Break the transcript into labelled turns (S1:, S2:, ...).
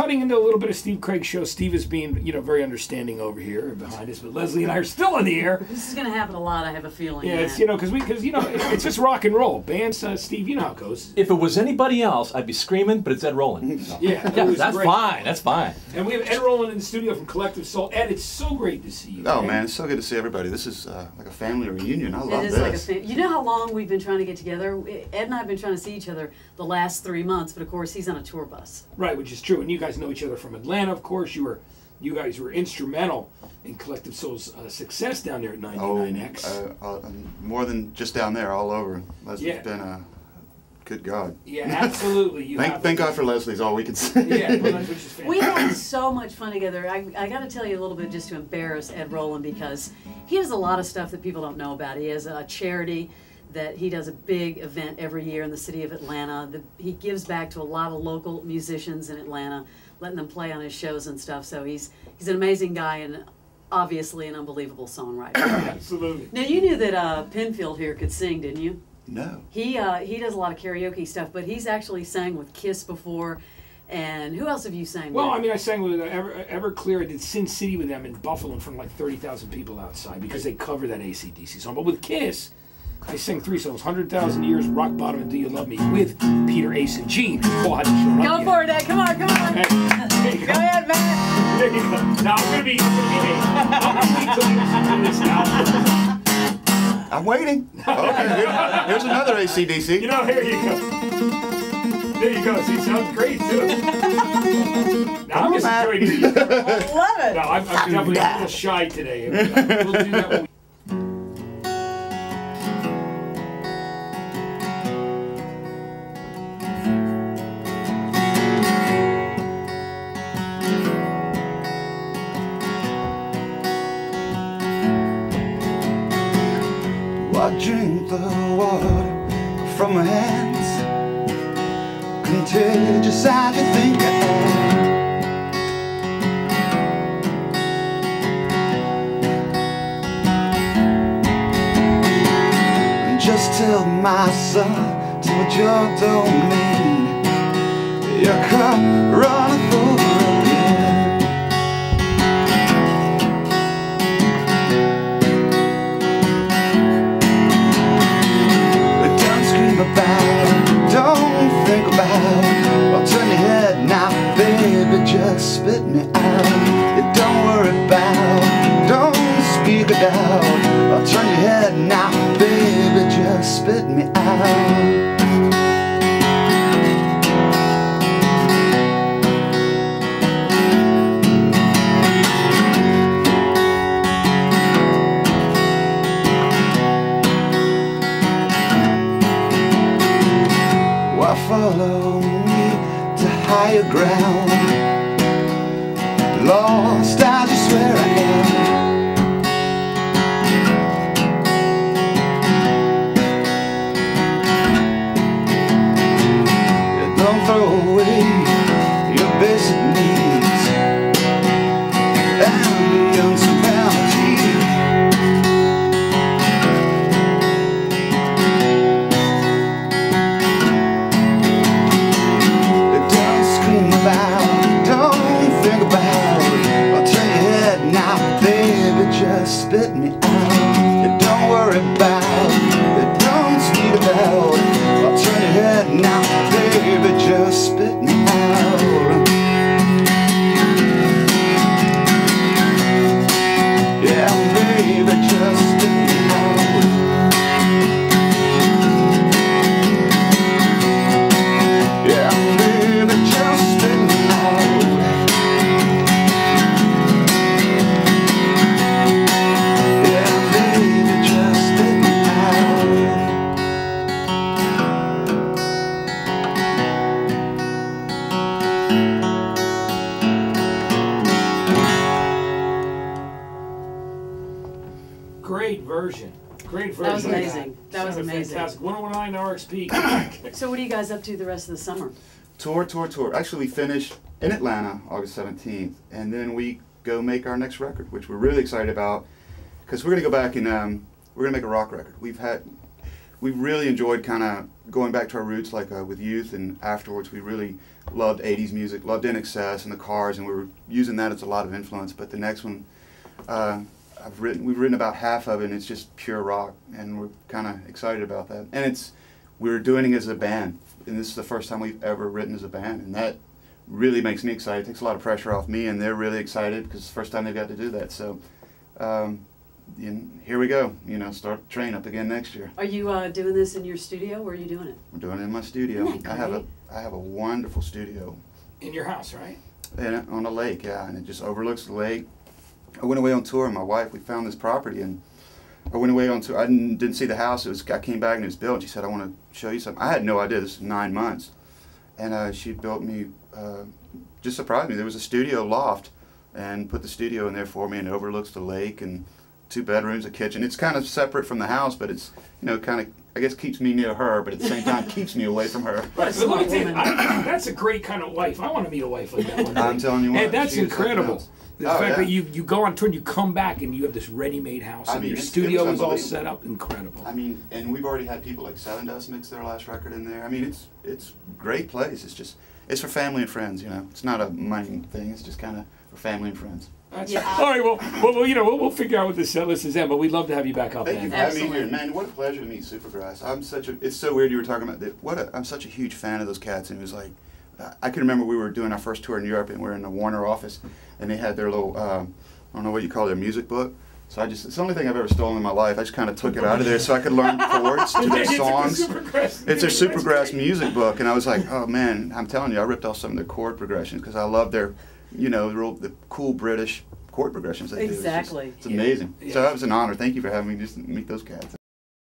S1: Cutting into a little bit of Steve Craig's show. Steve is being, very understanding over here behind us, but Leslie and I are still in the air.
S2: This is going to happen a lot, I have a feeling.
S1: Yeah, it's, because it's just rock and roll. Bands, Steve, you know how it goes.
S3: If it was anybody else, I'd be screaming, but it's Ed Roland. So.
S1: Yeah,
S3: that's
S1: great.
S3: fine. That's fine.
S1: And we have Ed Roland in the studio from Collective Soul. Ed, it's so great to see you.
S4: Oh, man, it's so good to see everybody. This is like a family reunion. I love
S2: this. Like you know how long we've been trying to get together? Ed and I have been trying to see each other the last 3 months, but of course he's on a tour bus.
S1: Right, which is true. And you guys know each other from Atlanta, of course. You guys were instrumental in Collective Soul's success down there at 99X.
S4: More than just down there, all over. Leslie's been good God.
S1: Yeah, absolutely.
S4: Thank God for Leslie is all we can say.
S1: Yeah, well, which is fantastic.
S2: We had so much fun together. I got to tell you a little bit just to embarrass Ed Roland, because he has a lot of stuff that people don't know about. He has a charity that he does a big event every year in the city of Atlanta. He gives back to a lot of local musicians in Atlanta, letting them play on his shows and stuff. So he's an amazing guy and obviously an unbelievable songwriter.
S1: Absolutely.
S2: Now you knew that Pinfield here could sing, didn't you?
S4: No.
S2: He does a lot of karaoke stuff, but he's actually sang with Kiss before. And who else have you sang with?
S1: Well, I sang with Everclear. I did Sin City with them in Buffalo in front of like 30,000 people outside because they cover that AC/DC song. But with Kiss, I sang 3 songs: 100,000 Years, Rock Bottom, and Do You Love Me with Peter, Ace, and Gene. Paul hadn't shown up
S2: Go for it, Ed. Come on, come on.
S1: Hey,
S2: go ahead, man.
S1: There you go. Now I'm gonna be till you listen to this now.
S4: I'm waiting. Okay, here's another AC/DC.
S1: Here you go. There you go. See, sounds great too. Now I'm just enjoying it.
S2: I love it.
S1: No, I'm definitely a little shy today. We'll do that when
S4: I drink the water from my hands, contagious as you think I am. Just tell my son to what your domain, your cup runneth over again. Don't think about, I'll turn your head now, baby, just spit me out. Don't worry about, don't speak it out. I'll turn your head now, baby, just spit me out. Follow me to higher ground, lost as you swear I am. Don't throw away your basic needs and the uncertainty. Just spit me out. Don't worry about it. Don't speak about it. I'll turn your head now, baby. Just spit me out. Yeah, baby, just spit me out. Yeah, baby, just spit me out.
S1: Great version.
S2: That was amazing. That was amazing.
S1: Fantastic. 109 RXP.
S2: So what are you guys up to the rest of the summer?
S4: Tour. Actually, we finish in Atlanta August 17th, and then we go make our next record, which we're really excited about, because we're going to go back and we're going to make a rock record. we really enjoyed kind of going back to our roots, like with Youth, and afterwards we really loved 80s music, loved In Excess and the Cars, and we were using that as a lot of influence. But the next one, we've written about half of it, and it's just pure rock, and we're kind of excited about that. And we're doing it as a band, and this is the first time we've ever written as a band, and that really makes me excited. It takes a lot of pressure off me, and they're really excited because it's the first time they've got to do that. So here we go. You know, start train up again next year.
S2: Are you doing this in your studio? Where are you doing it?
S4: We're doing it in my studio.
S2: Isn't that great?
S4: I have a wonderful studio.
S1: In your house, right?
S4: And on a lake, yeah, and it just overlooks the lake. I went away on tour with my wife. We found this property, and I went away on tour. I didn't see the house. I came back and it was built. And she said, "I want to show you something." I had no idea. This was 9 months, and she built me. Just surprised me. There was a studio loft, and put the studio in there for me, and it overlooks the lake, and 2 bedrooms, a kitchen. It's kind of separate from the house, but it's, you know, kind of, I guess, keeps me near her, but at the same time keeps me away from her.
S1: Right, so let me tell you, that's a great kind of wife. I want to meet a wife like that one day.
S4: I'm telling you what.
S1: And that's incredible. The fact that you go on tour and you come back and you have this ready-made house, and your studio is all set up, incredible.
S4: I mean, and we've already had people like Seven Dust mix their last record in there. I mean, it's a great place. It's just, it's for family and friends, you know. It's not a money thing. It's just kind of for family and friends.
S2: Yeah.
S1: All right, well, you know, we'll figure out what the set list is then, but we'd love to have you back up.
S4: Thank you for having me here, man. What a pleasure to meet Supergrass. It's so weird you were talking about that. I'm such a huge fan of those cats, and it was like, I can remember we were doing our first tour in Europe, and we were in the Warner office, and they had their little, I don't know what you call their music book. So it's the only thing I've ever stolen in my life. I just kind of took it out of there so I could learn chords to their songs. It's their Supergrass music book, and I was like, oh man, I'm telling you, I ripped off some of their chord progressions because I love their, you know, the cool British chord progressions they do.
S2: Exactly.
S4: It's amazing. Yeah. So that was an honor. Thank you for having me just meet those cats.